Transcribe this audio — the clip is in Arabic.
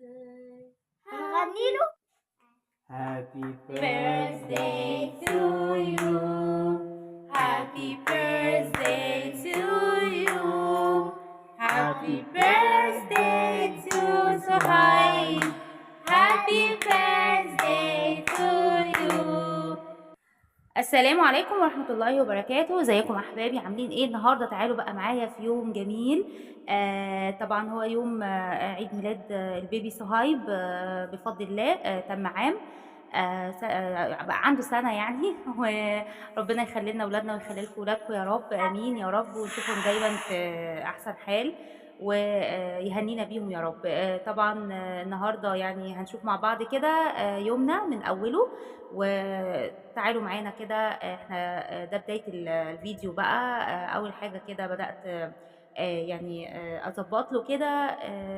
هنغني له. Happy birthday birthday to to you. you. Happy birthday to you. Happy Happy birthday birthday to to Suhaib. Suhaib. Happy birthday to you. السلام عليكم ورحمة الله وبركاته، ازيكم أحبابي عاملين إيه؟ النهارده تعالوا بقى معايا في يوم جميل. طبعًا هو يوم عيد ميلاد البيبي صهيب بفضل الله تم عام بقى عنده سَنة يعني وربنا يخلّي لنا ولادنا ويخلّي لكم ولادكم يا رب، آمين يا رب، ونشوفهم دايمًا في أحسن حال يهنّينا بيهم يا رب. طبعًا النهارده يعني هنشوف مع بعض كده يومنا من أوله وتعالوا معانا كده. إحنا ده بداية الفيديو بقى. أول حاجة كده بدأت يعني أضبّط له كده